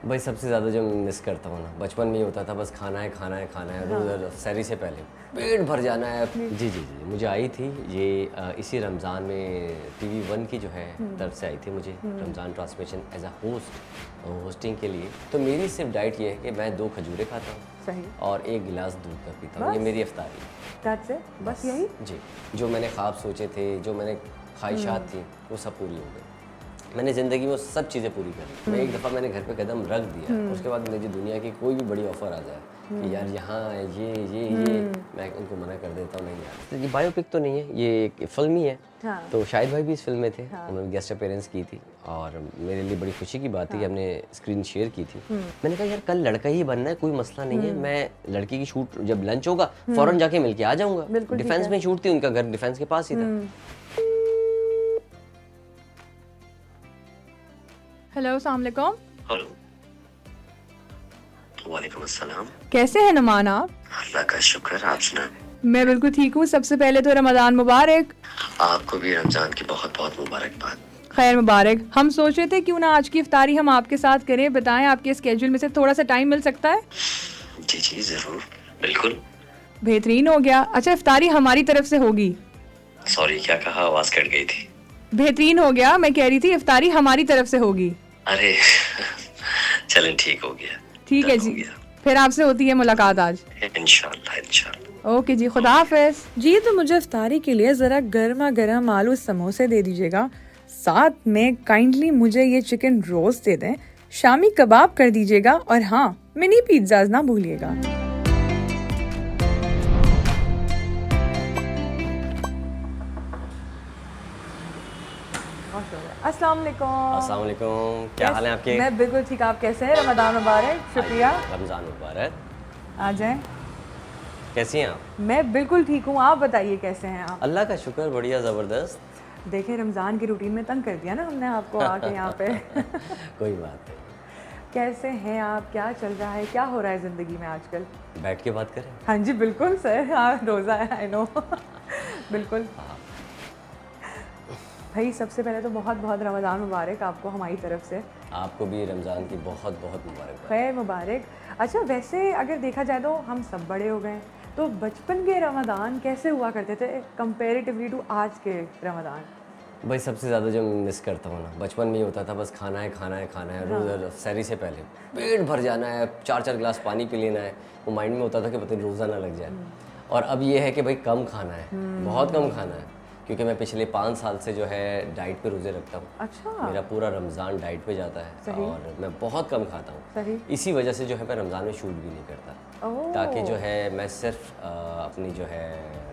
भाई सबसे ज़्यादा जो मैं मिस करता हूँ ना, बचपन में ही होता था, बस खाना है खाना है खाना है, रोज़ सहरी से पहले पेट भर जाना है। जी जी जी, मुझे आई थी ये इसी रमज़ान में टीवी वन की जो है तरफ से आई थी मुझे Ramzan transmission as a hosting के लिए। तो मेरी सिर्फ डाइट ये है कि मैं 2 खजूरें खाता हूँ सही। और 1 गिलास दूध का पीता हूँ। ये बस? मेरी इफ्तारी है। दैट्स इट, बस यही। जी, जो मैंने ख्वाब सोचे थे, जो मैंने ख्वाहिशात थी, वो सब पूरी हो गई। मैंने ज़िंदगी में वो सब चीज़ें पूरी करी। मैं एक दफ़ा मैंने घर पे कदम रख दिया, उसके बाद मुझे दुनिया की कोई भी बड़ी ऑफ़र आ जाए कि यार यहाँ है ये मैं उनको मना कर देता हूँ, नहीं यार। तो ये बायोपिक तो नहीं है, ये एक फ़िल्म ही है। हाँ। तो शाहिद भाई भी इस फ़िल्म में थे, उन्होंने गेस्ट अपीयरेंस की थी और मेरे लिए बड़ी खुशी की बात थी कि हमने स्क्रीन शेयर की थी। मैंने कहा यार कल लड़का ही बनना है, कोई मसला नहीं है, मैं लड़की की शूट जब लंच होगा फ़ौरन जाके मिल के आ जाऊँगा। बिल्कुल ठीक डिफेंस है। में शूट थी, उनका घर डिफेंस के पास ही था। हेलो, अस्सलाम वालेकुम। हेलो, वालेकुम अस्सलाम। कैसे हैं नुमान आप? अल्लाह का शुक्र, आप सुना। मैं बिल्कुल ठीक हूँ। सबसे पहले तो रमज़ान मुबारक। आपको भी रमज़ान की बहुत बहुत मुबारकबाद। खैर मुबारक। हम सोच रहे थे क्यों ना आज की इफ्तारी हम आपके साथ करें। बताएं आपके स्केड्यूल में से थोड़ा सा टाइम मिल सकता है? जी जी ज़रूर, बिल्कुल। बेहतरीन हो गया। अच्छा, इफ्तारी हमारी तरफ से होगी। सॉरी, क्या कहा? आवाज़ कट गई थी। बेहतरीन हो गया, मैं कह रही थी इफ्तारी हमारी तरफ से होगी। अरे चलें, ठीक हो गया। ठीक है डन हो जी, गया। फिर आपसे होती है मुलाकात आज। इंशाल्लाह इंशाल्लाह। ओके जी, खुदा हाफिज। जी, तो मुझे इफ्तारी के लिए ज़रा गर्मा गर्म आलू समोसे दे दीजिएगा, साथ में काइंडली मुझे ये चिकन रोस्ट दे दें, शामी कबाब कर दीजिएगा और हाँ, मिनी पिज्ज़ाज ना भूलिएगा। अस्सलाम वालेकुम। अस्सलाम वालेकुम, क्या हाल है आपके? मैं बिल्कुल ठीक, आप कैसे हैं? रमज़ान मुबारक। शुक्रिया। रमज़ान मुबारक। आ जाएं। कैसी हैं आप? मैं बिल्कुल ठीक हूँ, आप बताइए कैसे हैं आप? अल्लाह का शुक्र, बढ़िया ज़बरदस्त। देखें, रमज़ान की रूटीन में तंग कर दिया ना हमने आपको आके यहाँ पे। कोई बात नहीं, कैसे हैं आप? क्या चल रहा है? क्या हो रहा है ज़िंदगी में आजकल? बैठ के बात करें। हाँ जी बिल्कुल सर, हाँ रोज़ा है, आई नो। बिल्कुल भाई, सबसे पहले तो बहुत बहुत रमज़ान मुबारक आपको हमारी तरफ से। आपको भी रमज़ान की बहुत बहुत मुबारकबाद। खैर मुबारक। अच्छा, वैसे अगर देखा जाए तो हम सब बड़े हो गए, तो बचपन के रमज़ान कैसे हुआ करते थे कंपेरेटिवली टू आज के रमज़ान? भाई सबसे ज़्यादा जो मैं मिस करता हूँ ना, बचपन में ही होता था, बस खाना है खाना है खाना है, रोज़ सहरी से पहले पेट भर जाना है, 4 गिलास पानी पी लेना है। वो माइंड में होता था कि पता नहीं रोज़ा ना लग जाए। और अब ये है कि भाई कम खाना है, बहुत कम खाना है, क्योंकि मैं पिछले 5 साल से जो है डाइट पे रोज़े रखता हूँ। अच्छा। मेरा पूरा रमज़ान डाइट पे जाता है सही। और मैं बहुत कम खाता हूँ। सही। इसी वजह से जो है मैं रमज़ान में शूट भी नहीं करता, ओह। ताकि जो है मैं सिर्फ अपनी जो है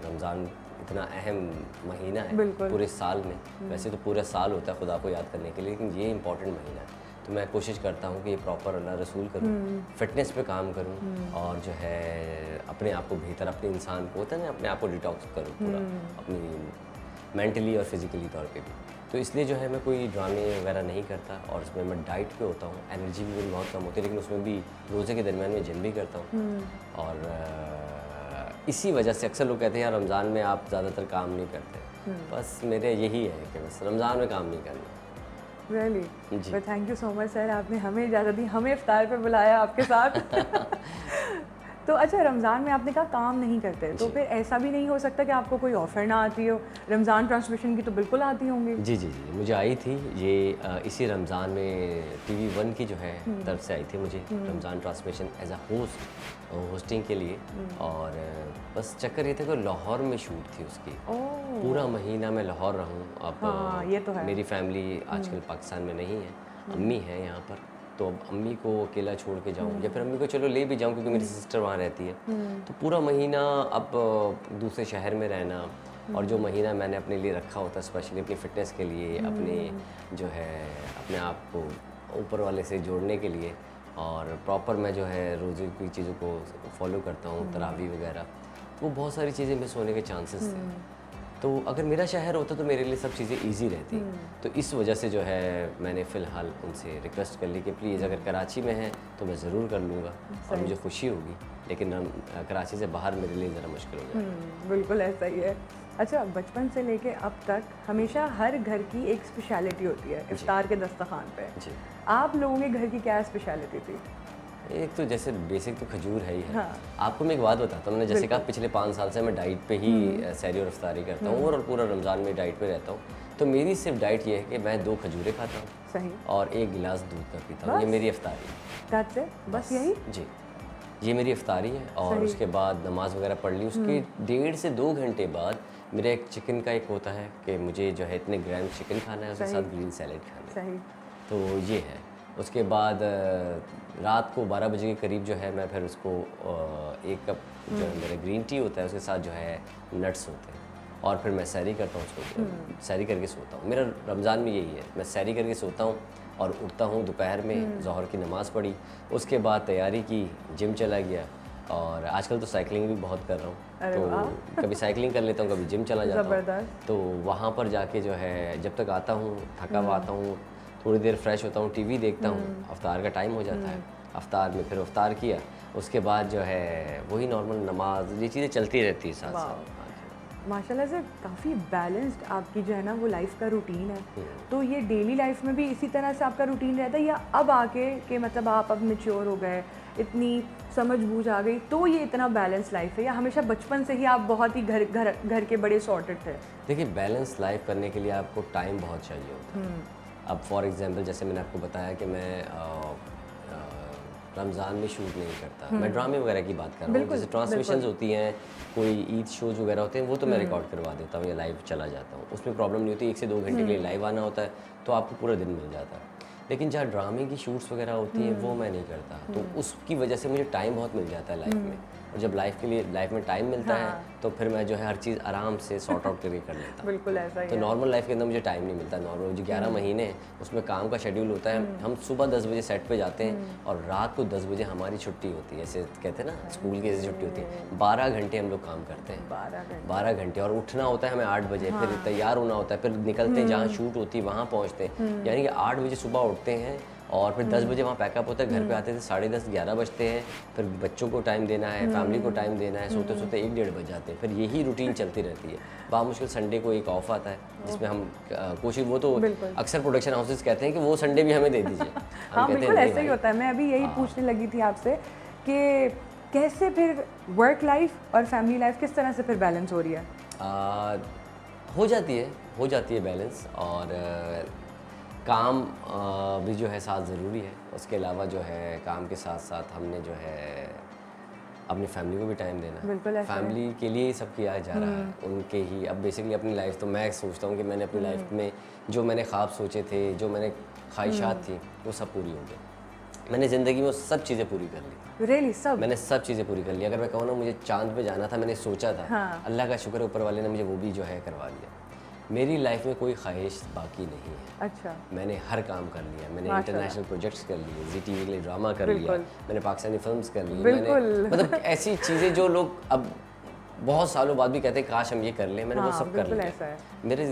रमज़ान इतना अहम महीना है बिल्कुल। पूरे साल में। वैसे तो पूरा साल होता है खुदा को याद करने के लिए, लेकिन ये इंपॉर्टेंट महीना है, तो मैं कोशिश करता हूँ कि ये प्रॉपर अल्लाह रसूल करूँ, फिटनेस पे काम करूँ और जो है अपने आप को बेहतर, अपने इंसान को होता है ना, अपने आप को डिटॉक्स करूँ पूरा, अपनी मेंटली और फिज़िकली तौर पे भी। तो इसलिए जो है मैं कोई ड्रामे वगैरह नहीं करता और इसमें मैं डाइट पे होता हूँ। एनर्जी भी मेरी बहुत कम होती है, लेकिन उसमें भी रोज़े के दरमियान में जिम भी करता हूँ। और इसी वजह से अक्सर लोग कहते हैं यार रमज़ान में आप ज़्यादातर काम नहीं करते। बस मेरे यही है कि बस रमज़ान में काम नहीं करना। रियली? जी। But thank you so much sir, आपने हमें इजाज़त दी, हमें इफ्तार पे बुलाया आपके साथ। तो अच्छा, रमज़ान में आपने कहा काम नहीं करते, तो फिर ऐसा भी नहीं हो सकता कि आपको कोई ऑफ़र ना आती हो? रमज़ान ट्रांसमिशन की तो बिल्कुल आती होंगी। जी जी जी, मुझे आई थी ये इसी रमज़ान में टीवी वन की जो है तरफ से आई थी मुझे Ramzan transmission as a hosting के लिए। और बस चक्कर ये था कि लाहौर में शूट थी उसकी। ओह। पूरा महीना मैं लाहौर रहूँ। अब हाँ, ये तो है। मेरी फैमिली आजकल पाकिस्तान में नहीं है, अम्मी है यहाँ पर, तो अब अम्मी को अकेला छोड़ के जाऊँ या फिर अम्मी को चलो ले भी जाऊँ क्योंकि मेरी सिस्टर वहाँ रहती है। तो पूरा महीना अब दूसरे शहर में रहना, और जो महीना मैंने अपने लिए रखा होता स्पेशली अपनी फ़िटनेस के लिए, अपने जो है अपने आप को ऊपर वाले से जोड़ने के लिए, और प्रॉपर मैं जो है रोज़े की चीज़ों को फॉलो करता हूँ, तरावी वगैरह, वो बहुत सारी चीज़ें मिस होने के चांसेस थे। तो अगर मेरा शहर होता तो मेरे लिए सब चीज़ें इजी रहती। तो इस वजह से जो है मैंने फ़िलहाल उनसे रिक्वेस्ट कर ली कि प्लीज़ अगर कराची में है तो मैं ज़रूर कर लूँगा और मुझे खुशी होगी, लेकिन कराची से बाहर मेरे लिए ज़रा मुश्किल हो जाएगा। बिल्कुल ऐसा ही है। अच्छा, बचपन से लेके अब तक हमेशा हर घर की एक स्पेशलिटी होती है इफ्तार के दस्तरखान पे। जी, आप लोगों के घर की क्या स्पेशलिटी थी? एक तो जैसे बेसिक तो खजूर है ही है। हाँ। आपको मैं एक बात बताता हूँ, मैंने जैसे कहा पिछले 5 साल से मैं डाइट पे ही सहरी और इफ्तारी करता हूँ और पूरा रमज़ान में डाइट पे रहता हूँ। तो मेरी सिर्फ डाइट ये है कि मैं 2 खजूरें खाता हूँ सही। और 1 गिलास दूध का पीता हूँ। ये मेरी इफ्तारी है। That's it? बस यही? जी, ये मेरी इफ्तारी है और उसके बाद नमाज़ वगैरह पढ़ ली। उसके 1.5 से 2 घंटे बाद मेरा एक चिकन का एक होता है कि मुझे जो है इतने ग्राम चिकन खाना है, उसके साथ ग्रीन सैलेड खाना है। सही। तो ये है। उसके बाद रात को 12 बजे के करीब जो है मैं फिर उसको 1 कप जो है मेरा ग्रीन टी होता है, उसके साथ जो है नट्स होते हैं और फिर मैं सैरी करता हूँ उसको, सैरी करके सोता हूँ। मेरा रमज़ान में यही है, मैं सैरी करके सोता हूँ और उठता हूँ दोपहर में, ज़ोहर की नमाज़ पढ़ी, उसके बाद तैयारी की, जिम चला गया और आजकल तो साइकिलिंग भी बहुत कर रहा हूँ। तो कभी साइकिलिंग कर लेता हूँ, कभी जिम चला जाता हूँ। तो वहाँ पर जाके जो है जब तक आता हूँ थका हुआ आता हूँ, थोड़ी देर फ्रेश होता हूँ, टीवी देखता हूँ, अफ्तार का टाइम हो जाता है। अफ्तार में फिर अफ्तार किया, उसके बाद जो है वही नॉर्मल नमाज, ये चीज़ें चलती रहती है साथ साथ। माशाल्लाह से काफ़ी बैलेंस्ड आपकी जो है ना वो लाइफ का रूटीन है। तो ये डेली लाइफ में भी इसी तरह से आपका रूटीन रहता है या अब आके कि मतलब आप अब मैच्योर हो गए, इतनी समझ बूझ आ गई तो ये इतना बैलेंस लाइफ है, या हमेशा बचपन से ही आप बहुत ही घर के बड़े सॉर्टेड थे? देखिए, बैलेंस लाइफ करने के लिए आपको टाइम बहुत चाहिए होता है। अब फॉर एग्जांपल जैसे मैंने आपको बताया कि मैं रमज़ान में शूट नहीं करता, मैं ड्रामे वगैरह की बात कर रहा हूँ। जैसे ट्रांसमिशंस होती हैं, कोई ईद शोज वगैरह होते हैं, वो तो मैं रिकॉर्ड करवा देता हूँ या लाइव चला जाता हूँ, उसमें प्रॉब्लम नहीं होती। 1 से 2 घंटे के लिए लाइव आना होता है तो आपको पूरा दिन मिल जाता है। लेकिन जहाँ ड्रामे की शूट्स वगैरह होती हैं वो मैं नहीं करता, तो उसकी वजह से मुझे टाइम बहुत मिल जाता है लाइफ में। और जब लाइफ में टाइम मिलता है तो फिर मैं जो है हर चीज़ आराम से सॉर्ट आउट करके कर लेता हूँ। बिल्कुल ऐसा ही तो नॉर्मल लाइफ के अंदर मुझे टाइम नहीं मिलता। नॉर्मल जो 11 महीने हैं उसमें काम का शेड्यूल होता है। हम सुबह 10 बजे सेट पे जाते हैं और रात को 10 बजे हमारी छुट्टी होती है। ऐसे कहते हैं ना, स्कूल की ऐसी छुट्टी होती है। 12 घंटे हम लोग काम करते हैं, 12 घंटे। और उठना होता है हमें 8 बजे, फिर तैयार होना होता है, फिर निकलते हैं जहाँ शूट होती है वहाँ पहुँचते हैं। यानी कि 8 बजे सुबह उठते हैं और फिर 10 बजे वहाँ पैकअप होता है, घर पे आते थे 10:30 11 बजते हैं। फिर बच्चों को टाइम देना है, फैमिली को टाइम देना है, सोते सोते 1-1:30 बज जाते हैं। फिर यही रूटीन चलती रहती है। बामुश्किल संडे को एक ऑफ आता है जिसमें हम कोशिश, वो तो अक्सर प्रोडक्शन हाउसेस कहते हैं कि वो संडे भी हमें दे दीजिए। हाँ बिल्कुल ऐसा ही होता है। मैं अभी यही पूछने लगी थी आपसे कि कैसे फिर वर्क लाइफ और फैमिली लाइफ किस तरह से फिर बैलेंस हो रही है? हो जाती है बैलेंस। और काम भी जो है साथ ज़रूरी है। उसके अलावा जो है काम के साथ साथ हमने जो है अपनी फैमिली को भी टाइम देना है। फैमिली के लिए ही सब किया जा रहा है, उनके ही। अब बेसिकली अपनी लाइफ तो मैं सोचता हूँ कि मैंने अपनी लाइफ में जो मैंने ख्वाब सोचे थे, जो मैंने ख्वाहिशात थी, वो सब पूरी हो गई। मैंने ज़िंदगी में वो सब चीज़ें पूरी कर ली। Really? सब? मैंने सब चीज़ें पूरी कर ली। अगर मैं कहूँ ना, मुझे चांद पे जाना था, मैंने सोचा था, अल्लाह का शुक्र है ऊपर वाले ने मुझे वो भी जो है करवा दिया। मेरी लाइफ में कोई ख्वाहिश बाकी नहीं है। अच्छा। मैंने हर काम कर लिया। मैंने इंटरनेशनल प्रोजेक्ट्स कर लिए, ZTV के लिए ड्रामा कर लिया, मैंने पाकिस्तानी फिल्म्स कर ली, मैंने मतलब ऐसी चीज़ें जो लोग अब बहुत सालों बाद भी कहते हैं काश हम ये कर लें, मैंने वो सब कर लिया। मेरी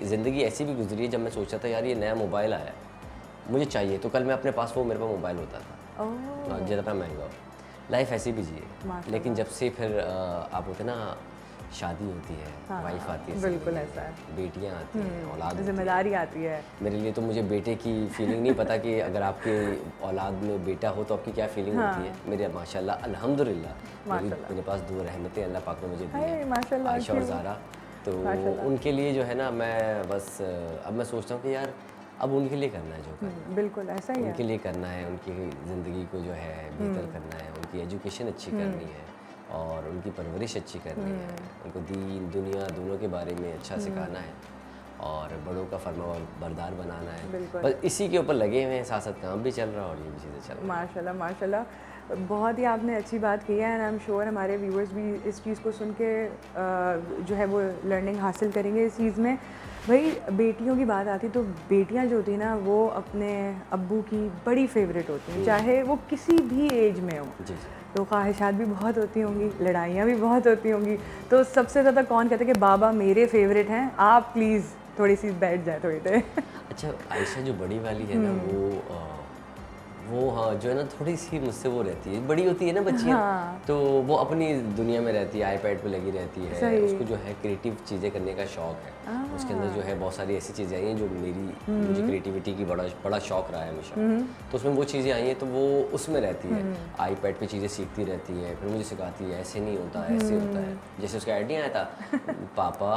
ज़िंदगी ऐसी भी गुजरी है जब मैं सोचा था यार ये नया मोबाइल आया मुझे चाहिए, तो कल मैं अपने पास मेरे पास मोबाइल होता था, ज़्यादा महंगा हो। लाइफ ऐसी भी जिए। लेकिन जब से फिर आप होते ना, शादी होती है, वाइफ आती है, बिल्कुल ऐसा है, बेटियां आती हैं, औलाद, जिम्मेदारी आती है। मेरे लिए तो मुझे बेटे की फीलिंग नहीं पता कि अगर आपके औलाद में बेटा हो तो आपकी क्या फीलिंग होती है। मेरे माशाल्लाह अल्हम्दुलिल्लाह मेरे पास 2 रहमतें अल्लाह पाक ने मुझे दी हैं, आयशा और ज़ारा। तो उनके लिए जो है ना, मैं बस अब मैं सोचता हूँ कि यार अब उनके लिए करना है जो करना है। बिल्कुल ऐसा ही है, उनके लिए करना है, उनकी ज़िंदगी को जो है बेहतर करना है, उनकी एजुकेशन अच्छी करनी है और उनकी परवरिश अच्छी करनी है, उनको दीन दुनिया दोनों के बारे में अच्छा सिखाना है और बड़ों का फरमाबरदार बनाना है। बस इसी के ऊपर लगे हुए हैं, साथ साथ काम भी चल रहा है और ये भी चीज़ें चल रही हैं। माशाल्लाह माशाल्लाह, बहुत ही आपने अच्छी बात की है एंड आई एम श्योर हमारे व्यूअर्स भी इस चीज़ को सुन के जो है वो लर्निंग हासिल करेंगे इस चीज़ में। भाई बेटियों की बात आती तो बेटियां जो होती हैं ना वो अपने अब्बू की बड़ी फेवरेट होती हैं, चाहे वो किसी भी एज में हो। जी जी। तो ख्वाहिशात भी बहुत होती होंगी, लड़ाइयाँ भी बहुत होती होंगी। तो सबसे ज़्यादा कौन कहता है कि बाबा मेरे फेवरेट हैं, आप प्लीज़ थोड़ी सी बैठ जाए थोड़ी देर। अच्छा, आयशा जो बड़ी वाली है ना, वो हाँ जो है ना थोड़ी सी मुझसे वो रहती है, बड़ी होती है ना बच्चियाँ, हाँ। तो वो अपनी दुनिया में रहती है, आईपैड पे लगी रहती है। सही। उसको जो है क्रिएटिव चीज़ें करने का शौक है। उसके अंदर जो है बहुत सारी ऐसी चीज़ें आई हैं जो मुझे क्रिएटिविटी की बड़ा शौक रहा है हमेशा। तो उसमें वो चीज़ें आई हैं तो वो उसमें रहती है, आईपैड पे चीज़ें सीखती रहती है, फिर मुझे सिखाती है ऐसे नहीं होता, ऐसे होता है। जैसे उसका आइडिया आया था पापा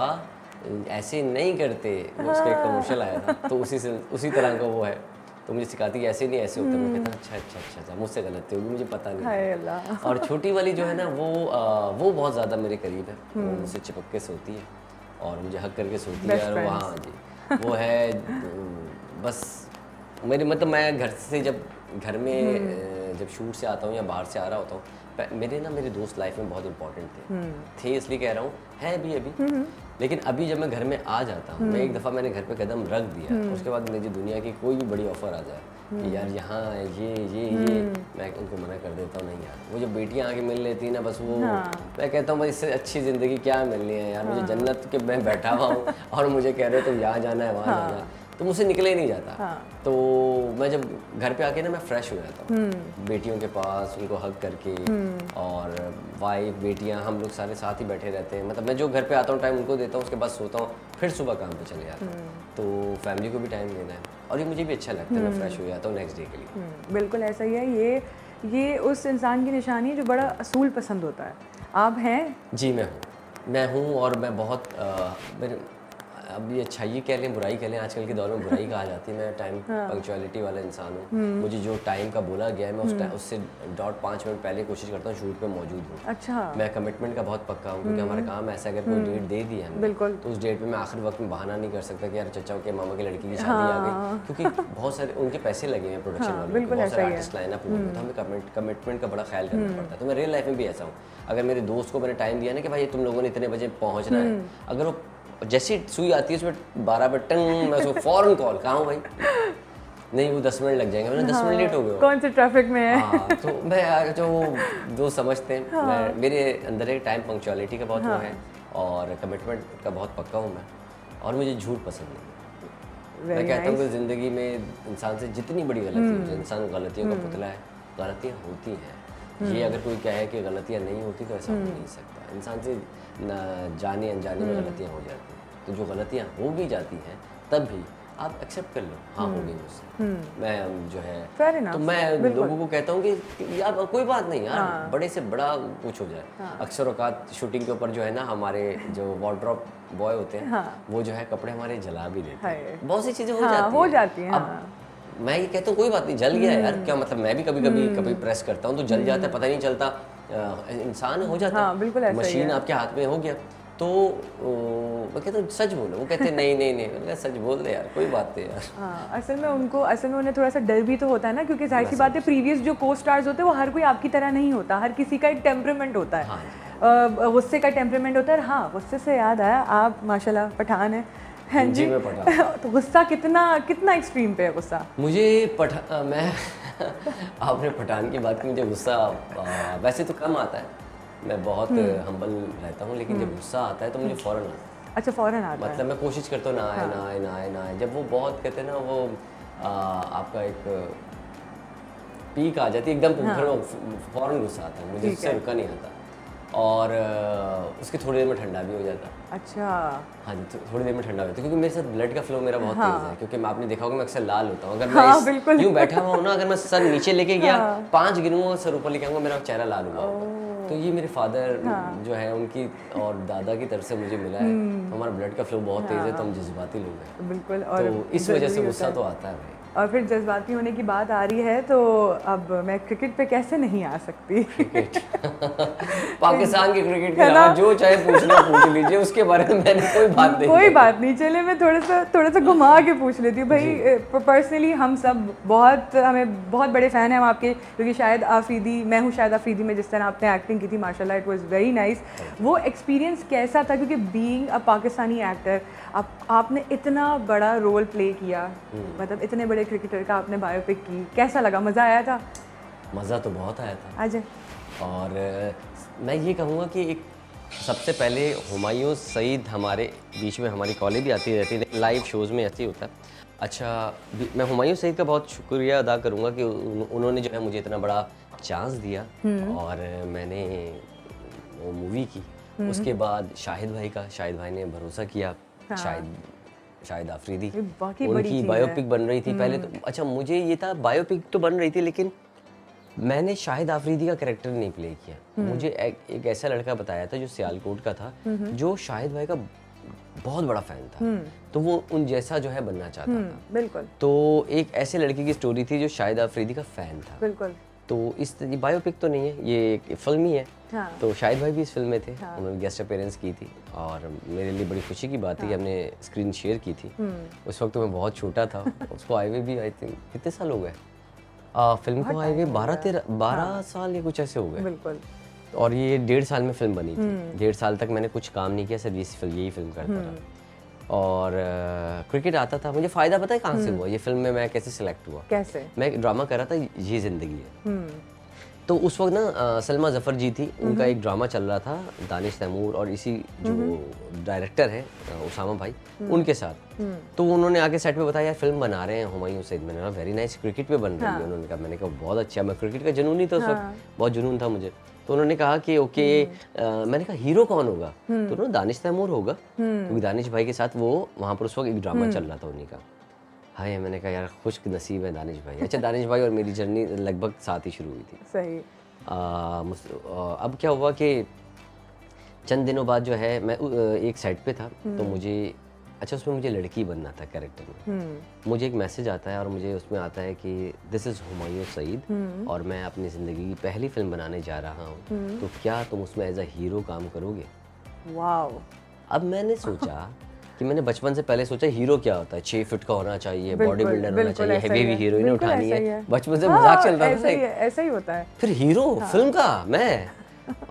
ऐसे नहीं करते, उसका एक कमर्शियल आया था, तो उसी तरह का वो है। तो मुझे सिखाती है ऐसे नहीं ऐसे होता है। मैं कहता अच्छा, मुझसे गलती होगी, मुझे पता नहीं। हाय अल्लाह। और छोटी वाली जो है ना वो बहुत ज़्यादा मेरे करीब है, वो मुझसे चिपक के सोती है और मुझे हक करके सोती है। और वहाँ जी वो है बस मेरे मतलब मैं घर में जब शूट से आता हूँ या बाहर से आ रहा होता हूँ, मेरे दोस्त लाइफ में बहुत इंपॉर्टेंट थे इसलिए कह रहा हूँ, है भी अभी। लेकिन अभी जब मैं घर में आ जाता हूँ, मैं एक दफ़ा मैंने घर पे कदम रख दिया, उसके बाद मुझे दुनिया की कोई भी बड़ी ऑफ़र आ जाए कि यार यहाँ ये मैं उनको मना कर देता हूँ, नहीं यार। वो जब बेटियाँ आके मिल लेती है ना, बस वो मैं कहता हूँ भाई इससे अच्छी ज़िंदगी क्या मिलनी है यार। मुझे जन्नत के मैं बैठा हुआ हूँ और मुझे कह रहे हो तुम यहाँ जाना है वहाँ जाना है, तो मुझसे निकले ही नहीं जाता। तो मैं जब घर पे आके ना मैं फ्रेश हो जाता हूँ बेटियों के पास, उनको हग करके, और वाइफ बेटियाँ हम लोग सारे साथ ही बैठे रहते हैं। मतलब मैं जो घर पे आता हूँ टाइम उनको देता हूँ, उसके बाद सोता हूँ, फिर सुबह काम पे चले जाता हूँ। तो फैमिली को भी टाइम देना है और ये मुझे भी अच्छा लगता है, मैं फ्रेश हो जाता हूँ नेक्स्ट डे के लिए। बिल्कुल ऐसा ही है। ये उस इंसान की निशानी है जो बड़ा असूल पसंद होता है। आप हैं? जी मैं हूँ और मैं बहुत मेरे अब ये अच्छाई कह लें बुराई कह लें, आजकल के दौर में बुराई कहा जाती है। मैं टाइम पंक्चुअलिटी वाला इंसान हूँ। मुझे जो टाइम का बोला गया है मैं उससे डॉट 5 मिनट पहले कोशिश करता हूँ शूट पे मौजूद हूँ। अच्छा। मैं कमिटमेंट का बहुत पक्का हूँ क्योंकि हमारा काम ऐसा अगर कोई डेट दे दी है बिल्कुल, तो उस डेट में मैं आखिरी वक्त में बहाना नहीं कर सकता कि यार चचा के मामा की लड़की की शादी आ गई, क्योंकि बहुत सारे उनके पैसे लगे हैं प्रोडक्शन वालों को, बहुत सारे आर्टिस्ट लाइन अप हुए, तो हमें कमिटमेंट का बड़ा ख्याल करना पड़ता है। तो मैं रियल लाइफ में भी ऐसा हूँ, अगर मेरे दोस्त को मैंने टाइम दिया ना कि भाई तुम लोगों ने इतने बजे पहुँचना है, अगर वो जैसी सुई आती है उसमें 12 पे टंग, मैं उसको फौरन कॉल, कहाँ हूँ भाई, नहीं वो 10 मिनट लग जाएंगे, मैंने 10 मिनट लेट हो गया, कौन से ट्रैफिक में है। हाँ, तो मैं जो दोस्त समझते हैं मेरे अंदर एक टाइम पंक्चुअलिटी का बहुत वो है और कमिटमेंट का बहुत पक्का हूँ मैं, और मुझे झूठ पसंद नहीं। मैं कहता हूँ कि ज़िंदगी में इंसान से जितनी बड़ी गलती हो, इंसान गलतियों का पुतला है, गलतियाँ होती हैं। ये अगर कोई कहे कि गलतियाँ नहीं होती तो ऐसा हो नहीं सकता। इंसान से न जाने अनजाने में गलतियाँ हो जाती हैं, तो जो गलतियाँ हो भी जाती हैं तब भी आप एक्सेप्ट कर लो, हाँ हो गई मुझसे, मैं जो है तो मैं लोगों को कहता हूँ कि यार कोई बात नहीं यार, बड़े से बड़ा कुछ हो जाए। अक्सर औकात शूटिंग के ऊपर जो है ना हमारे जो वार्डरोब बॉय होते हैं वो जो है कपड़े हमारे जला भी देते हैं, बहुत सी चीज़ें हो जाती हैं। अब मैं ये कहता हूँ कोई बात नहीं, जल गया यार क्या मतलब, मैं भी कभी प्रेस करता हूँ तो जल जाता है, पता नहीं चलता, इंसान हो जाता है, मशीन आपके हाथ में हो गया। तो मैं कहता हूँ सच बोलो, वो कहते नहीं मैंने सच बोल दे यार, कोई बात नहीं यार। हाँ, असल में उन्हें थोड़ा सा डर भी तो होता है ना, क्योंकि जाहिर सी बात है प्रीवियस जो को स्टार्स होते हैं वो हर कोई आपकी तरह नहीं होता, हर किसी का एक टेम्परामेंट होता है, गुस्से का टेम्परामेंट होता है। हाँ, गुस्से से याद आया, आप माशाल्लाह पठान है। हाँ जी, मैं पठान। तो गुस्सा कितना एक्सट्रीम पे है गुस्सा? मुझे मैं आपने पठान की बात की, मुझे गुस्सा वैसे तो कम आता है, मैं बहुत हम्बल रहता हूँ, लेकिन जब गुस्सा आता है तो मुझे फ़ौरन आता है। अच्छा, फ़ौरन आता है। मतलब मैं कोशिश करता हूँ ना आए। जब वो बहुत कहते हैं ना वो आपका एक पीक आ जाती है एकदम, फ़ौरन गुस्सा आता है, मुझे उससे रुका नहीं आता, और उसके थोड़ी देर में ठंडा भी हो जाता। अच्छा। हाँ जी, थोड़ी देर में ठंडा हो जाता है क्योंकि मेरे साथ ब्लड का फ्लो मेरा बहुत तेज़ है, क्योंकि मैं आपने देखा होगा मैं अक्सर लाल होता हूँ, अगर मैं यूँ बैठा हुआ हूँ ना, अगर मैं सर नीचे लेके गया 5 गिनूंगा सर ऊपर लेके आऊँगा, मेरा चेहरा लाल हुआ होगा। तो ये मेरे फादर जो है उनकी और दादा की तरफ से मुझे मिला है, हमारा ब्लड का फ्लो बहुत तेज़ है, तो हम जज्बाती लोग हैं, बिल्कुल, तो इस वजह से गुस्सा तो आता है भाई। और फिर जज्बाती होने की बात आ रही है तो अब मैं क्रिकेट पे कैसे नहीं आ सकती। पाकिस्तान के क्रिकेट के अलावा जो चाहे पूछना पूछ लीजिए, उसके बारे में मैंने कोई बात नहीं कोई करी। बात नहीं, चले मैं थोड़ा सा घुमा के पूछ लेती हूँ भाई। पर्सनली हम सब हमें बहुत बड़े फ़ैन हैं हम आपके, क्योंकि शाहिद आफरीदी, मैं हूँ शाहिद आफरीदी में जिस तरह आपने एक्टिंग की थी माशाल्लाह, इट वाज वेरी नाइस। वो एक्सपीरियंस कैसा था, क्योंकि बीइंग अ पाकिस्तानी एक्टर आपने इतना बड़ा रोल प्ले किया, मतलब इतने बड़े क्रिकेटर का आपने बायोपिक की, कैसा लगा, मज़ा आया था? मज़ा तो बहुत आया था। अजय, और मैं ये कहूँगा कि एक सबसे पहले हुमायूं सईद हमारे बीच में, हमारी कॉलेज भी आती रहती है, लाइव शोज़ में ऐसे ही होता है। अच्छा, मैं हुमायूं सईद का बहुत शुक्रिया अदा करूँगा कि उन्होंने जो है मुझे इतना बड़ा चांस दिया और मैंने वो मूवी की। उसके बाद शाहिद भाई ने भरोसा किया। शाहिद आफरीदी, वाकई बड़ी उनकी चीज़ बायोपिक है। बन रही थी पहले तो। अच्छा, मुझे ये था बायोपिक तो बन रही थी, लेकिन मैंने शाहिद आफरीदी का कैरेक्टर नहीं प्ले किया। मुझे एक ऐसा लड़का बताया था जो सियालकोट का था, जो शाहिद भाई का बहुत बड़ा फ़ैन था, तो वो उन जैसा जो है बनना चाहता था। बिल्कुल तो एक ऐसे लड़के की स्टोरी थी जो शाहिद आफरीदी का फ़ैन था। बिल्कुल। तो ये बायोपिक तो नहीं है, ये एक फिल्म ही है। हाँ। तो शाहिद भाई भी इस फिल्म में थे। उन्होंने गेस्ट अपीयरेंस की थी और मेरे लिए बड़ी खुशी की बात थी कि हमने स्क्रीन शेयर की थी। उस वक्त तो मैं बहुत छोटा था। उसको आए हुए भी आई थिंक कितने साल हो गए फिल्म को आए हुए, 12 साल या कुछ ऐसे हो गए। बिल्कुल। और ये 1.5 साल में फिल्म बनी थी। 1.5 साल तक मैंने कुछ काम नहीं किया, सिर्फ यही फिल्म करता रहा। और क्रिकेट आता था मुझे। फ़ायदा पता है कहाँ से हुआ, ये फिल्म में मैं कैसे सिलेक्ट हुआ? कैसे? मैं एक ड्रामा कर रहा था, ये ज़िंदगी है। तो उस वक्त ना सलमा जफ़र जी थी, उनका एक ड्रामा चल रहा था दानिश तैमूर और इसी जो डायरेक्टर है उसामा भाई, उनके साथ। तो उन्होंने आके सेट पे बताया यार फिल्म बना रहे हैं हुमायूं सईद। मैंने कहा वेरी नाइस, क्रिकेट पे बन रही है। उन्होंने कहा, मैंने कहा बहुत अच्छा, मैं क्रिकेट का जुनून ही था उस वक्त, बहुत जुनून था मुझे। तो उन्होंने कहा कि ओके, मैंने कहा हीरो कौन होगा? तो उन्होंने दानिश तैमूर होगा, क्योंकि दानिश भाई के साथ वो वहाँ पर उस वक्त एक ड्रामा चल रहा था उन्हीं का। हाय, मैंने कहा यार खुश नसीब है दानिश भाई। अच्छा, दानिश भाई और मेरी जर्नी लगभग साथ ही शुरू हुई थी। सही। अब क्या हुआ कि चंद दिनों बाद जो है मैं एक साइड पे था, तो मुझे उसमें मुझे लड़की बनना था कैरेक्टर में। मुझे एक मैसेज आता है और मुझे उसमें आता है कि दिस इज़ हुमायूं सईद और मैं अपनी ज़िंदगी की पहली फिल्म बनाने जा रहा हूँ, तो क्या तुम उसमें एज अ हीरो काम करोगे? वाओ। अब मैंने सोचा कि मैंने बचपन से पहले सोचा हीरो क्या होता है, 6 फीट का होना चाहिए, बॉडी बिल्डर होना चाहिए, हेवी हीरोइन उठानी है। बचपन से मजाक चल रहा था। ऐसा ही होता है। फिर हीरो फिल्म का मैं,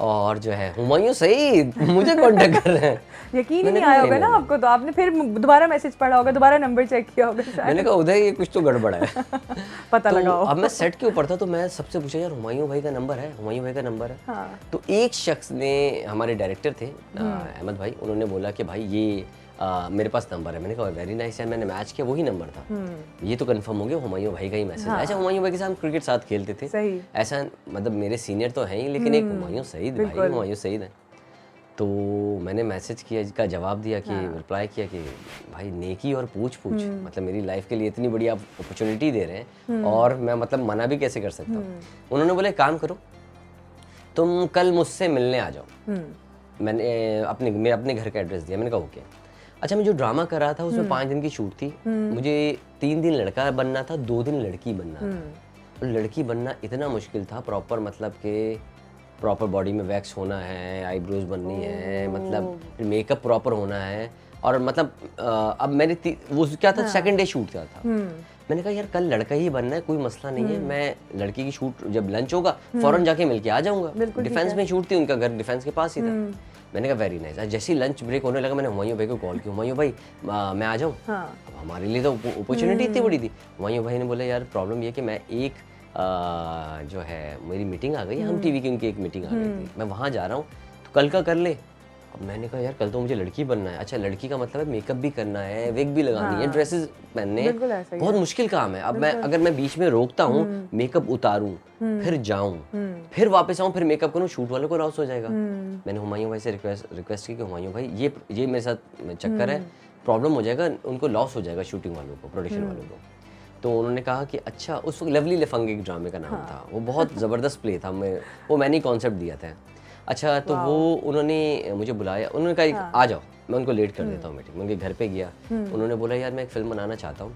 और जो है हुमायूं सईद, मुझे कांटेक्ट कर रहे हैं। यकीन ही नहीं आया होगा ना आपको, तो आपने फिर दोबारा मैसेज पढ़ा होगा, दोबारा नंबर चेक किया होगा शायद। मैंने कहा उदय ये कुछ तो गड़बड़ है। पता लगा हो। अब मैं सेट के ऊपर था, तो मैं सबसे पूछा यार हुमायूं भाई का नंबर है, हुमायूं भाई का नंबर है। हाँ। तो एक शख्स ने, हमारे डायरेक्टर थे अहमद भाई, उन्होंने बोला कि भाई ये मेरे पास नंबर है। मैंने कहा वेरी नाइस यार, मैंने मैच किया वही नंबर था, ये तो कंफर्म हो गया हुमायूं भाई का ही मैसेज। अच्छा, हुमायूं भाई के साथ हम क्रिकेट साथ खेलते थे। सही। ऐसा मतलब मेरे सीनियर तो हैं ही, लेकिन एक हुमायूं सईद भाई, हुमायूं सईद है। तो मैंने मैसेज किया, इसका जवाब दिया कि रिप्लाई किया कि भाई नेकी और पूछ मतलब मेरी लाइफ के लिए इतनी बड़ी आप अपॉर्चुनिटी दे रहे हैं और मैं मतलब मना भी कैसे कर सकता हूँ। उन्होंने बोले काम करो, तुम कल मुझसे मिलने आ जाओ। मैंने अपने घर का एड्रेस दिया। मैंने कहा ओके। अच्छा, मैं जो ड्रामा कर रहा था उसमें 5 दिन की शूट थी। मुझे 3 दिन लड़का बनना था, 2 दिन लड़की बनना था। और लड़की बनना इतना मुश्किल था, प्रॉपर मतलब कि प्रॉपर बॉडी में वैक्स होना है, आईब्रोज बननी है, मतलब मेकअप प्रॉपर होना है। और मतलब अब मेरे वो क्या था, सेकंड डे शूट का था। मैंने कहा यार कल लड़का ही बनना है, कोई मसला नहीं है, मैं लड़की की शूट जब लंच होगा फौरन जाके मिलके आ जाऊंगा। डिफेंस में शूट थी, उनका घर डिफेंस के पास ही था। मैंने कहा वेरी नाइस। जैसे ही लंच ब्रेक होने लगा, मैंने हुमायूं भाई को कॉल किया, हुमायूं भाई मैं आ जाऊँ? अब हमारे लिए तो अपॉर्चुनिटी इतनी बड़ी थी। हुमायूं भाई ने बोला यार प्रॉब्लम ये कि मैं एक जो है मेरी मीटिंग आ गई, हम टीवी की उनकी एक मीटिंग आ गई थी, मैं वहाँ जा रहा हूँ, तो कल का कर ले। अब मैंने कहा यार कल तो मुझे लड़की बनना है। अच्छा, लड़की का मतलब है मेकअप भी करना है, विग भी लगानी है, ड्रेसेस पहनने, बहुत मुश्किल काम है। अब अगर मैं बीच में रोकता हूँ, मेकअप उतारूँ, फिर जाऊँ, फिर वापस आऊँ, फिर मेकअप करूँ, शूट वालों को लॉस हो जाएगा। मैंने हुमायूं भाई से रिक्वेस्ट की कि हुमायूं भाई ये मेरे साथ चक्कर है, प्रॉब्लम हो जाएगा, उनको लॉस हो जाएगा शूटिंग वालों को, प्रोडक्शन वालों को। तो उन्होंने कहा कि अच्छा, उस वक्त लवली लफंग एक ड्रामे का नाम था, वो बहुत ज़बरदस्त प्ले था, वो मैंने ही कॉन्सेप्ट दिया था। अच्छा, तो वो उन्होंने मुझे बुलाया, उन्होंने कहा आ जाओ, मैं उनको लेट कर देता हूँ मीटिंग। मैं उनके घर पे गया, उन्होंने बोला यार मैं एक फ़िल्म बनाना चाहता हूँ,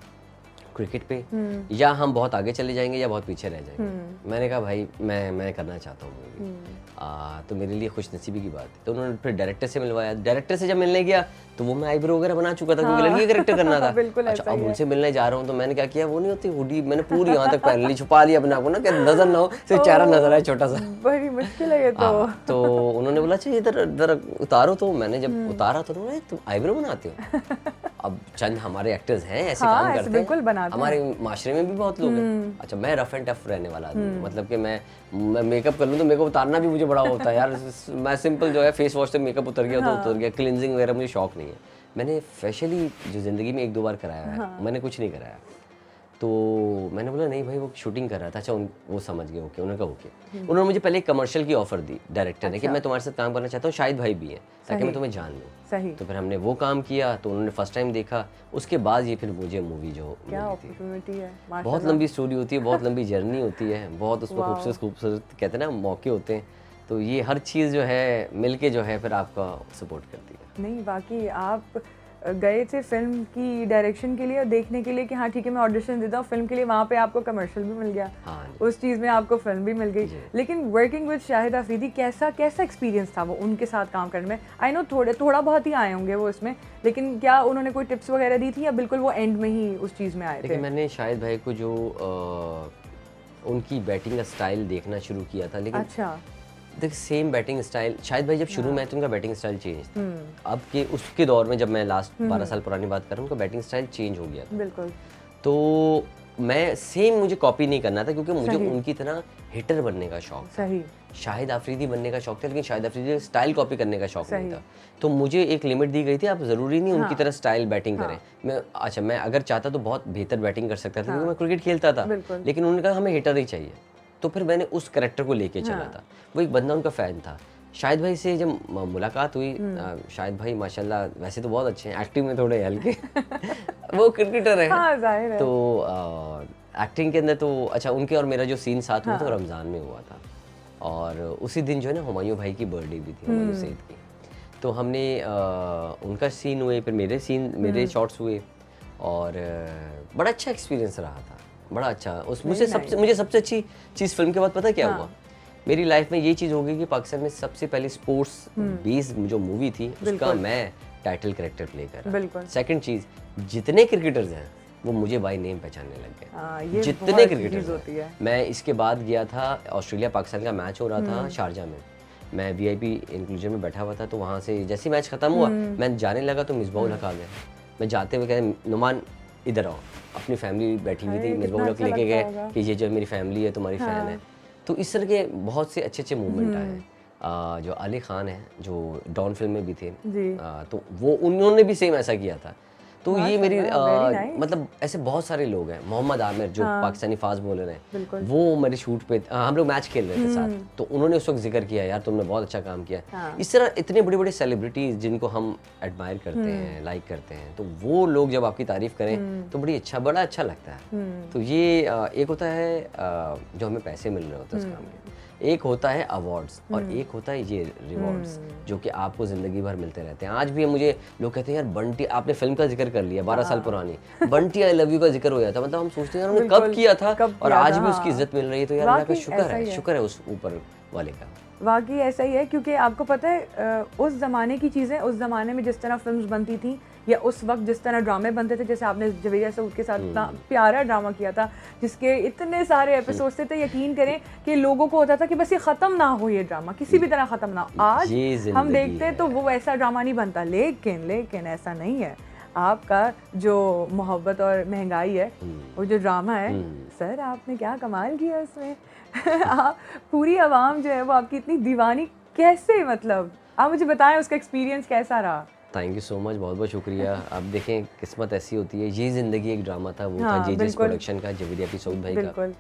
क्रिकेट पे, या हम बहुत आगे चले जाएंगे या बहुत पीछे रह जाएंगे। मैंने कहा भाई मैं करना चाहता हूँ मूवी। तो मेरे लिए खुशनसीबी की बात है। तो उन्होंने फिर डायरेक्टर से मिलवाया। डायरेक्टर से जब मिलने गया तो वो मैं आईब्रो वगैरह बना चुका था, क्योंकि लड़की का कैरेक्टर करना था। अच्छा, अब उनसे मिलने जा रहा हूँ तो मैंने क्या किया, वो नहीं होती हुडी, मैंने पूरी यहाँ तक पहन ली, छुपा लिया अपने आप को ना, कि नजर ना हो, सिर्फ चेहरा नजर आए छोटा सा। बड़ी मुश्किल है ये तो उन्होंने बोला अच्छा इधर इधर उतारो। तो मैंने जब उतारा तो उन्होंने, तुम आईब्रो बनाते हो? अब चंद हमारे एक्टर्स हैं ऐसे काम करते हैं, हमारे माशरे में भी बहुत लोग हैं। अच्छा, मैं रफ एंड टफ रहने वाला आदमी, मतलब कि मैं मेकअप कर लूँ तो मेकअप उतारना भी मुझे बड़ा होता है यार। मैं सिंपल जो है फेस वॉश से मेकअप उतर गया तो उतर गया, क्लिनजिंग वगैरह मुझे शौक नहीं है। मैंने फेशियली जो ज़िंदगी में 1-2 बार कराया है, मैंने कुछ नहीं कराया। तो मैंने बोला नहीं भाई वो शूटिंग कर रहा था। अच्छा, वो समझ गए, ओके। उन्होंने कहा ओके। उन्होंने मुझे पहले एक कमर्शियल की ऑफर दी डायरेक्टर ने, कि मैं तुम्हारे साथ काम करना चाहता हूँ, शाहिद भाई भी हैं, ताकि मैं तुम्हें जान लूँ। तो फिर हमने वो काम किया, तो उन्होंने फर्स्ट टाइम देखा। उसके बाद ये फिर मुझे मूवी जो क्या अपॉर्चुनिटी है, बहुत लंबी स्टोरी होती है, बहुत लंबी जर्नी होती है, बहुत उसमें खूबसूरत कहते हैं ना मौके होते हैं। तो ये हर चीज़ जो है मिलके जो है फिर आपका सपोर्ट करती है। नहीं, बाकी आप गए थे फिल्म की डायरेक्शन के लिए और देखने के लिए कि हाँ ठीक है मैं ऑडिशन देता हूँ फिल्म के लिए, वहाँ पे आपको कमर्शियल भी मिल गया। उस चीज़ में आपको फिल्म भी मिल गई। लेकिन वर्किंग विद शाहिद अफरीदी कैसा एक्सपीरियंस था वो उनके साथ काम करने में? आई नो थोड़ा बहुत ही आए होंगे वो उसमें, लेकिन क्या उन्होंने कोई टिप्स वगैरह दी थी या बिल्कुल वो एंड में ही उस चीज़ में आए थे? मैंने शाहिद भाई को जो उनकी बैटिंग का स्टाइल देखना शुरू किया था, लेकिन अच्छा देख सेम बैटिंग स्टाइल शाहिद भाई जब शुरू में तो उनका बैटिंग स्टाइल चेंज था। अब के उसके दौर में जब मैं लास्ट 12 साल पुरानी बात कर रहा हूँ, उनका बैटिंग स्टाइल चेंज हो गया था। बिल्कुल। तो मैं सेम मुझे कॉपी नहीं करना था, क्योंकि मुझे उनकी तरह हिटर बनने का शौक था। सही। शाहिद अफरीदी बनने का शौक था, लेकिन शाहिद अफरीदी स्टाइल कॉपी करने का शौक नहीं था। तो मुझे एक लिमिट दी गई थी, आप ज़रूरी नहीं उनकी तरह स्टाइल बैटिंग करें। मैं अगर चाहता तो बहुत बेहतर बैटिंग कर सकता था, क्योंकि मैं क्रिकेट खेलता था, लेकिन उन्होंने कहा हमें हिटर ही चाहिए। तो फिर मैंने उस कैरेक्टर को लेके चला था। वो एक बंदा उनका फ़ैन था। शाहिद भाई से जब मुलाकात हुई, शाहिद भाई माशाल्लाह वैसे तो बहुत अच्छे हैं, एक्टिंग में थोड़े हल्के वो क्रिकेटर है। हाँ, ज़ाहिर है। तो एक्टिंग के अंदर तो अच्छा, उनके और मेरा जो सीन साथ हुआ था रमज़ान में हुआ था, और उसी दिन जो है ना हुमायूं भाई की बर्थडे भी थी, हुमायूं सईद की। तो हमने उनका सीन हुए, फिर मेरे शॉट्स हुए, और बड़ा अच्छा एक्सपीरियंस रहा था, बड़ा अच्छा। मुझे सबसे अच्छी चीज़ फिल्म के बाद पता क्या हुआ, मेरी लाइफ में ये चीज़ हो गई कि पाकिस्तान में सबसे पहले स्पोर्ट्स बेस्ड जो मूवी थी उसका मैं टाइटल कैरेक्टर प्ले कर रहा हूँ। सेकंड चीज़, जितने क्रिकेटर्स हैं वो मुझे बाय नेम पहचानने लग गए, जितने क्रिकेटर्स होती है। मैं इसके बाद गया था, ऑस्ट्रेलिया पाकिस्तान का मैच हो रहा था शारजा में, मैं VIP इंक्लूजन में बैठा हुआ था। तो वहाँ से जैसे मैच खत्म हुआ मैं जाने लगा तो मिसबाउल हक आ गया। मैं जाते हुए कहते नुमान इधर आओ, अपनी फैमिली बैठी हुई थी, मिसबाउल हक लेके गए कि ये जो मेरी फैमिली है तुम्हारी फ़ैन है। तो इस तरह के बहुत से अच्छे मूवमेंट आए। जो अली खान है जो डॉन फिल्म में भी थे, तो वो उन्होंने भी सेम ऐसा किया था। तो ये मेरी मतलब ऐसे बहुत सारे लोग हैं। मोहम्मद आमिर जो पाकिस्तानी फास्ट बॉलर हैं, वो मेरे शूट पे हम लोग मैच खेल रहे थे साथ, तो उन्होंने उस वक्त जिक्र किया यार तुमने बहुत अच्छा काम किया। इस तरह इतने बड़े बड़े सेलिब्रिटीज जिनको हम एडमायर करते हैं, लाइक करते हैं, तो वो लोग जब आपकी तारीफ करें तो बड़ा अच्छा लगता है। तो ये एक होता है जो हमें पैसे मिल रहे होते हैं उस काम के, एक होता है अवार्ड्स और एक होता है ये रिवॉर्ड्स जो कि आपको ज़िंदगी भर मिलते रहते हैं। आज भी मुझे लोग कहते हैं यार बंटी, आपने फिल्म का जिक्र कर लिया 12 साल पुरानी, बंटी आई लव यू का जिक्र हो जाता है, मतलब हम सोचते हैं यार उन्होंने कब किया था और आज भी उसकी इज्जत मिल रही है। तो यार अल्लाह का शुक्र है उस ऊपर वाले का। वाकई ऐसा ही है, क्योंकि आपको पता है उस ज़माने की चीज़ें, उस ज़माने में जिस तरह फिल्म्स बनती थी या उस वक्त जिस तरह ड्रामे बनते थे, जैसे आपने जवेरिया सऊद के साथ इतना प्यारा ड्रामा किया था जिसके इतने सारे एपिसोड्स थे, तो यकीन करें कि लोगों को होता था कि बस ये ख़त्म ना हो, ये ड्रामा किसी भी तरह ख़त्म ना हो। आज हम देखते हैं तो वो वैसा ड्रामा नहीं बनता, लेकिन ऐसा नहीं है। आपका जो मोहब्बत और महंगाई है, वो जो ड्रामा है सर, आपने क्या कमाल किया उसमें आप पूरी आवाम जो है वो आपकी इतनी दीवानी कैसे, मतलब आप मुझे बताएं उसका एक्सपीरियंस कैसा रहा? थैंक यू सो मच, बहुत बहुत शुक्रिया। आप देखें किस्मत ऐसी होती है, ये ज़िंदगी एक ड्रामा था, वो था JJ's प्रोडक्शन का, जवेरिया पी सऊद भाई का।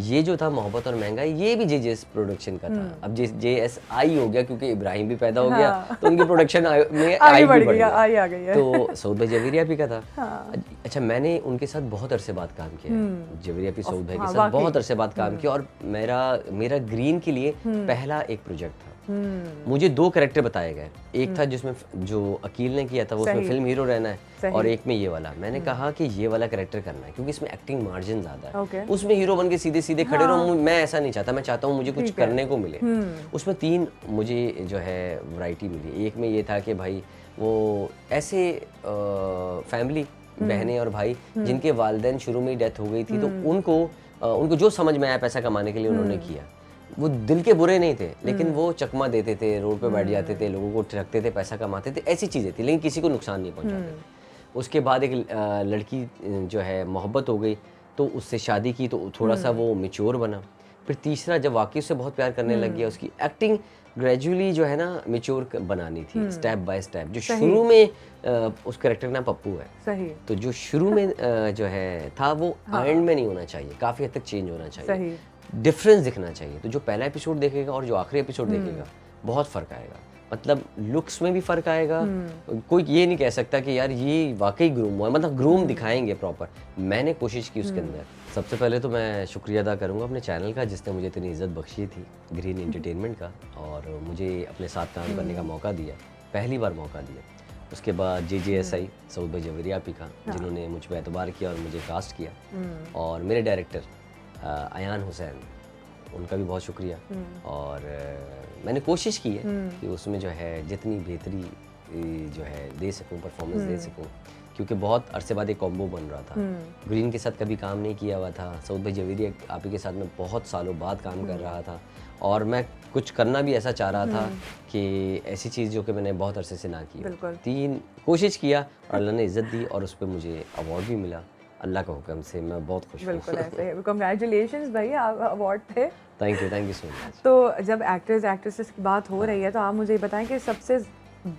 ये जो था मोहब्बत और महंगाई, ये भी JJ's प्रोडक्शन का था। अब JSI हो गया क्योंकि इब्राहिम भी पैदा हो गया, तो उनकी प्रोडक्शन में आई भी बढ़ गया, तो सऊद भाई जवेरिया पी का था। अच्छा, मैंने उनके साथ बहुत अरसे बाद काम किया, जवेरिया पी सऊद भाई के साथ बहुत अरसे बाद काम किया, और मेरा ग्रीन के लिए पहला एक प्रोजेक्ट था। मुझे 2 कैरेक्टर बताए गए, एक था जिसमें जो अकील ने किया था वो उसमें फिल्म हीरो रहना है, और एक में ये वाला। मैंने कहा कि ये वाला कैरेक्टर करना है क्योंकि इसमें एक्टिंग मार्जिन ज़्यादा है। उसमें हीरो बन के सीधे सीधे खड़े रहो, मैं ऐसा नहीं चाहता, मैं चाहता हूँ मुझे कुछ करने को मिले। उसमें 3 मुझे जो है वैरायटी मिली। एक में ये था कि भाई वो ऐसे फैमिली बहनें और भाई जिनके वालिदैन शुरू में ही डेथ हो गई थी, तो उनको जो समझ में आया पैसा कमाने के लिए उन्होंने किया। वो दिल के बुरे नहीं थे, लेकिन वो चकमा देते थे, रोड पे बैठ जाते थे, लोगों को ठगते थे, पैसा कमाते थे, ऐसी चीज़ें थी, लेकिन किसी को नुकसान नहीं पहुंचाते थे। उसके बाद एक लड़की जो है मोहब्बत हो गई तो उससे शादी की, तो थोड़ा सा वो मैच्योर बना। फिर तीसरा जब वाकई उससे बहुत प्यार करने लग गया, उसकी एक्टिंग ग्रेजुअली जो है ना मैच्योर बनानी थी, स्टेप बाय स्टेप। जो शुरू में उस कैरेक्टर का नाम पप्पू है, सही। तो जो शुरू में जो है था वो एंड में नहीं होना चाहिए, काफ़ी हद तक चेंज होना चाहिए, डिफरेंस दिखना चाहिए। तो जो पहला एपिसोड देखेगा और जो आखिरी एपिसोड देखेगा, बहुत फ़र्क आएगा। मतलब लुक्स में भी फ़र्क आएगा। कोई ये नहीं कह सकता कि यार ये वाकई ग्रूम हुआ है, मतलब ग्रूम दिखाएंगे प्रॉपर। मैंने कोशिश की उसके अंदर। सबसे पहले तो मैं शुक्रिया अदा करूंगा अपने चैनल का, जिसने मुझे इतनी इज्जत बख्शी थी, ग्रीन एंटरटेनमेंट का, और मुझे अपने साथ काम करने का मौका दिया, पहली बार मौका दिया। उसके बाद JJSI सऊद भाई जवेरी आपी का, जिन्होंने मुझ पर एतबार किया और मुझे कास्ट किया, और मेरे डायरेक्टर अयान हुसैन, उनका भी बहुत शुक्रिया। और मैंने कोशिश की है कि उसमें जो है जितनी बेहतरी जो है दे सकूं, परफॉर्मेंस दे सकूं, क्योंकि बहुत अरसे बाद एक कॉम्बो बन रहा था। ग्रीन के साथ कभी काम नहीं किया हुआ था, सऊद भाई जवेरी आप ही के साथ में बहुत सालों बाद काम कर रहा था, और मैं कुछ करना भी ऐसा चाह रहा था कि ऐसी चीज़ जो कि मैंने बहुत अरसे से ना की। 3 कोशिश किया और अल्लाह ने इज़्ज़त दी, और उस पर मुझे अवार्ड भी मिला, अल्लाह के हुक्म से। मैं बहुत खुश हूँ। बिल्कुल ऐसे है। कांग्रेचुलेशंस भाई, आप अवार्ड थे। Thank you so much. तो जब एक्टर्स एक्ट्रेसेस की बात हो रही है, तो आप मुझे बताएं कि सबसे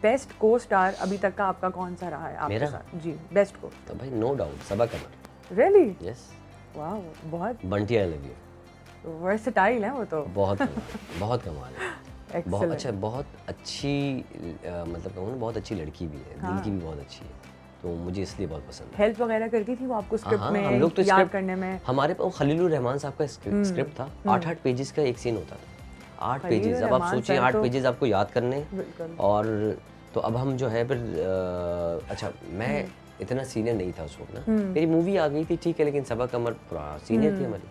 बेस्ट को स्टार अभी तक का आपका कौन सा रहा है आपके साथ? जी, बेस्ट को। तो भाई नो डाउट सबा कमर। रियली? यस। वाह, बहुत Bunty, I love you. Versatile है वो तो। बहुत कमाल है। बहुत अच्छा, बहुत अच्छी, मतलब कहूँ ना, बहुत अच्छी लड़की भी है, दिल की भी बहुत अच्छी है, तो मुझे इसलिए बहुत पसंद है। हेल्प वगैरह करती थी वो आपको स्क्रिप्ट में, हम लोग तो याद करने में? हमारे पास खलीलुर रहमान साहब का स्क्रिप्ट था, 8 पेजेस का एक सीन होता था, 8 पेजेस। अब आप सोचिए 8 पेजेस आपको याद करने, और तो अब हम जो है फिर अच्छा, मैं इतना सीनियर नहीं था उस वक्त ना, मेरी मूवी आ गई थी, ठीक है, लेकिन सबा कमर सीनियर थी हमारी,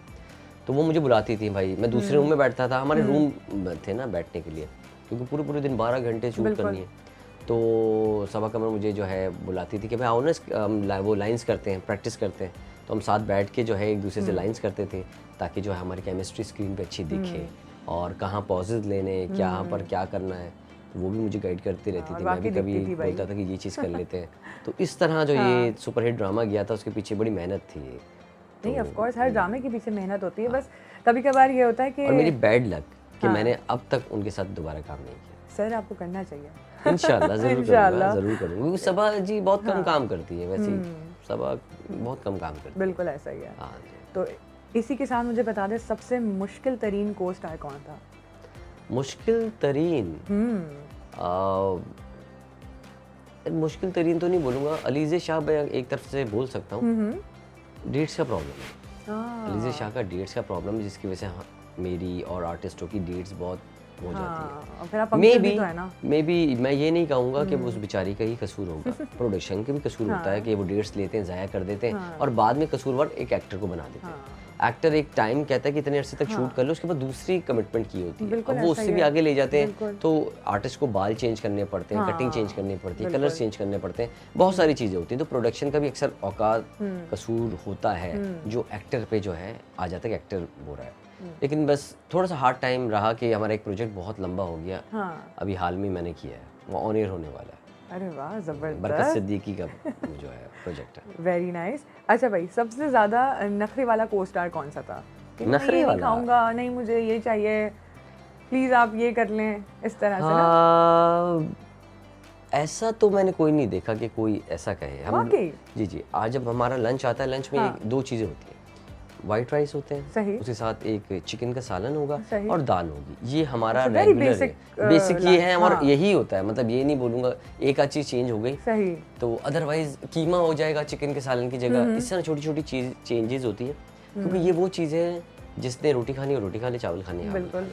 तो वो मुझे बुलाती थी। भाई मैं दूसरे रूम में बैठता था, हमारे रूम थे ना बैठने के लिए, क्योंकि पूरे दिन 12 घंटे शूट करनी है, तो सबा कमर मुझे जो है बुलाती थी कि भाई आओ ना, वो लाइंस करते हैं, प्रैक्टिस करते हैं। तो हम साथ बैठ के जो है एक दूसरे से लाइंस करते थे, ताकि जो है हमारी केमिस्ट्री स्क्रीन पे अच्छी दिखे, और कहाँ पॉजेज लेने, यहाँ पर क्या करना है, तो वो भी मुझे गाइड करती रहती थी। मैं भी कभी बोलता था कि ये चीज़ कर लेते हैं। तो इस तरह जो ये सुपरहिट ड्रामा गया था, उसके पीछे बड़ी मेहनत थी। नहीं, ऑफ कोर्स हर ड्रामे के पीछे मेहनत होती है, बस कभी कभार ये होता है कि, और मेरी बैड लक कि मैंने अब तक उनके साथ दोबारा काम नहीं किया। सर आपको करना चाहिए। इंशाल्लाह ज़रूर करूँगा। सबा जी बहुत कम काम करती है, वैसे सबा बहुत कम काम करती है। बिल्कुल ऐसा ही है। तो इसी के साथ मुझे बता दें, सबसे मुश्किल तरीन को स्टार कौन था? मुश्किल तरीन, मुश्किल तरीन तो नहीं बोलूँगा, अलीज़े शाह मैं एक तरफ से बोल सकता हूँ। डेट्स का प्रॉब्लम है, अलीज़े शाह का डेट्स का प्रॉब्लम है, जिसकी वजह से मेरी और आर्टिस्टों की डेट्स बहुत हो जाती है। मे बी मैं ये नहीं कहूँगा कि उस बेचारी का ही कसूर होगा, प्रोडक्शन के भी कसूर होता है कि वो डेट्स लेते हैं, ज़ाया कर देते हैं, और बाद में कसूरवार एक एक्टर को बना देते हैं। एक्टर एक टाइम कहता है कि इतने अरसे तक शूट कर लो, उसके बाद दूसरी कमिटमेंट की होती है, अब वो उससे भी आगे ले जाते हैं, तो आर्टिस्ट को बाल चेंज करने पड़ते हैं, कटिंग चेंज करनी पड़ती है, कलर्स चेंज करने पड़ते हैं, बहुत सारी चीज़ें होती हैं। तो प्रोडक्शन का भी अक्सर औकात कसूर होता है, जो एक्टर पे जो है आ जाता है कि एक्टर हो रहा है। लेकिन बस थोड़ा सा हार्ड टाइम रहा कि हमारा एक प्रोजेक्ट बहुत लंबा हो गया। अभी हाल में मैंने किया है, वो ऑन एयर होने वाला है। अरे वाह, जबरदस्त। बरकत सिद्दीकी का जो है प्रोजेक्ट है। Very nice. अच्छा भाई, सबसे ज़्यादा नखरे वाला को स्टार कौन सा था? नखरे वाला? खाऊंगा नहीं, मुझे ये चाहिए, प्लीज़ आप ये कर लें, इस तरह से ना? ऐसा तो मैंने कोई नहीं देखा कि कोई ऐसा कहे। हम जी आज जब हमारा लंच आता है, लंच में 2 चीज़ें होती हैं, वाइट राइस होते हैं, उसके साथ एक चिकन का सालन होगा और दाल होगी। ये हमारा रेगुलर है, बेसिक ये है, और यही होता है। मतलब ये नहीं बोलूँगा एक आध चीज़ चेंज हो गई, तो अदरवाइज कीमा हो जाएगा चिकन के सालन की जगह। इस तरह छोटी छोटी चीज़ चेंजेस होती है, क्योंकि ये वो चीज़ें हैं जिसने रोटी खानी है रोटी खा ले, चावल खानी है बिल्कुल।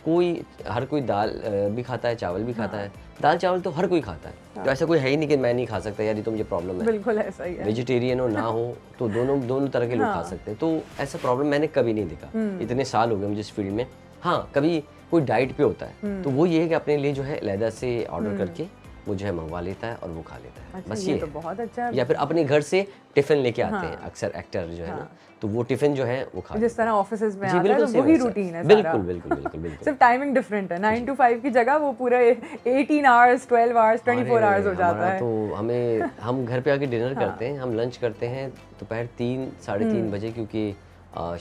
कोई हर कोई दाल भी खाता है, चावल भी खाता है। दाल चावल तो हर कोई खाता है, तो ऐसा कोई है ही नहीं कि मैं नहीं खा सकता यार, ये तो मुझे प्रॉब्लम है। बिल्कुल ऐसा ही है। वेजिटेरियन हो ना हो तो दोनों तरह के लोग खा सकते हैं, तो ऐसा प्रॉब्लम मैंने कभी नहीं देखा। इतने साल हो गए मुझे इस फील्ड में। हाँ, कभी कोई डाइट पे होता है तो वो ये है कि अपने लिए जो है अलहदा से ऑर्डर करके वो जो है मंगवा लेता है और वो खा लेता है। अच्छा, बस ये ये तो है। बहुत अच्छा है। या फिर अपने घर से टिफिन लेके आते हैं अक्सर एक्टर जो है ना, तो वो टिफिन जो है वो खा जिस तरह ऑफिसेज में जी, आता है बिल्कुल तो same वही वैसा। रूटीन है बिल्कुल सारा। बिल्कुल बिल्कुल बिल्कुल। सिर्फ टाइमिंग डिफरेंट है, 9 to 5 की जगह वो पूरा 18 आवर्स, 12 आवर्स, 24 आवर्स हो जाता हमारा है। तो हम घर पे आके डिनर करते हैं, हम लंच करते हैं दोपहर 3 साढ़े 3 बजे, क्योंकि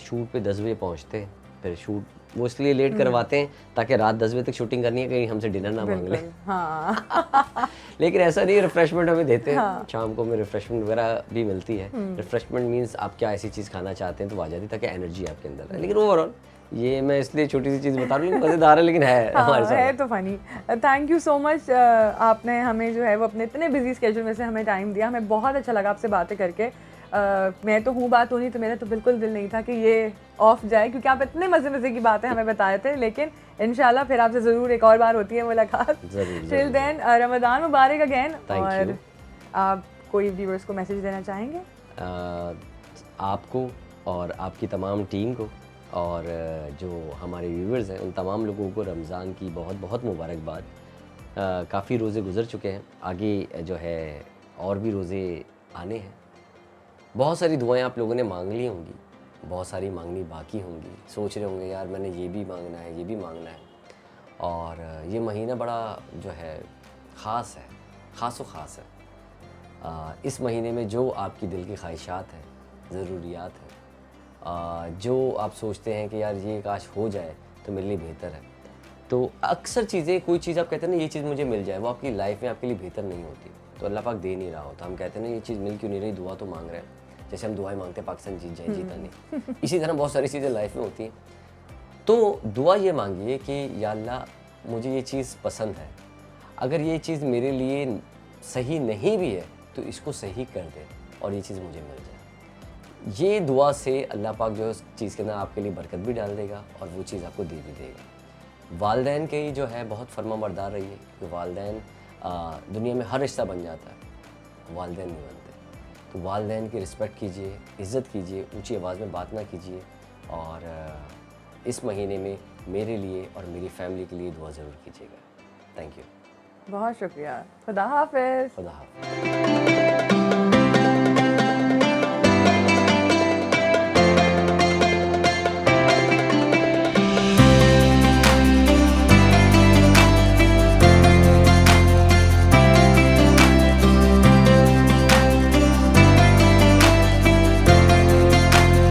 शूट पे 10 बजे पहुंचते हैं। फिर शूट वो इसलिए लेट करवाते हैं ताकि रात 10 बजे तक शूटिंग करनी है, कहीं हमसे डिनर ना मांग ले। हाँ। लेकिन ऐसा नहीं, रिफ्रेशमेंट हमें देते हैं। शाम को हमें रिफ्रेशमेंट वगैरह भी मिलती है। रिफ्रेशमेंट मीन्स आप क्या ऐसी चीज़ खाना चाहते हैं तो वो आ जाती है ताकि एनर्जी आपके अंदर है। लेकिन ओवरऑल ये मैं इसलिए छोटी सी चीज़ बता रहा हूँ, मज़ेदार है लेकिन है हमारे हाँ, साथ। है तो funny. Thank you so much, आपने हमें जो है वो अपने इतने बिजी स्केड्यूल में से हमें टाइम दिया। हमें बहुत अच्छा लगा आपसे बातें करके। मैं तो हूँ बात होनी, तो मेरा तो बिल्कुल दिल नहीं था कि ये ऑफ जाए, क्योंकि आप इतने मज़े की बातें हमें बताए थे। लेकिन इंशाल्लाह फिर आपसे ज़रूर एक और बार होती है मुलाकात। टिल देन रमज़ान मुबारक अगेन। और आप कोई व्यूअर्स को मैसेज देना चाहेंगे? आपको और आपकी तमाम टीम को और जो हमारे व्यूअर्स हैं उन तमाम लोगों को रमज़ान की बहुत बहुत मुबारकबाद। काफ़ी रोज़े गुजर चुके हैं, आगे जो है और भी रोज़े आने हैं। बहुत सारी दुआएं आप लोगों ने मांग ली होंगी, बहुत सारी मांगनी बाकी होंगी। सोच रहे होंगे यार मैंने ये भी मांगना है, ये भी मांगना है। और ये महीना बड़ा जो है ख़ास है, ख़ास व ख़ास है। इस महीने में जो आपकी दिल की ख्वाहिशात हैं, ज़रूरियात हैं, जो आप सोचते हैं कि यार ये काश हो जाए तो मेरे लिए बेहतर है, तो अक्सर चीज़ें, कोई चीज़ आप कहते हैं ना ये चीज़ मुझे मिल जाए, वो आपकी लाइफ में आपके लिए बेहतर नहीं होती, तो अल्लाह पाक दे नहीं रहा होता। हम कहते हैं ना ये चीज़ मिल क्यों नहीं रही, दुआ तो मांग रहे हैं। जैसे हम दुआएं मांगते हैं पाकिस्तान जीत जाए, जीता नहीं। इसी तरह बहुत सारी चीज़ें लाइफ में होती हैं, तो दुआ ये मांगिए कि या अल्लाह मुझे ये चीज़ पसंद है, अगर ये चीज़ मेरे लिए सही नहीं भी है तो इसको सही कर दे और ये चीज़ मुझे मिल जाए। ये दुआ से अल्लाह पाक जो है उस चीज़ के अंदर आपके लिए बरकत भी डाल देगा और वो चीज़ आपको दे भी देगा। वालिदैन के जो है बहुत फर्माबरदार रहिए, क्योंकि वालिदैन दुनिया में हर रिश्ता बन जाता है, वालिदैन नहीं बनते। तो वालिदैन की रिस्पेक्ट कीजिए, इज़्ज़त कीजिए, ऊंची आवाज़ में बात ना कीजिए। और इस महीने में मेरे लिए और मेरी फैमिली के लिए दुआ ज़रूर कीजिएगा। थैंक यू, बहुत शुक्रिया। खुदा हाफ़िज़। खुदा हाफ़िज़।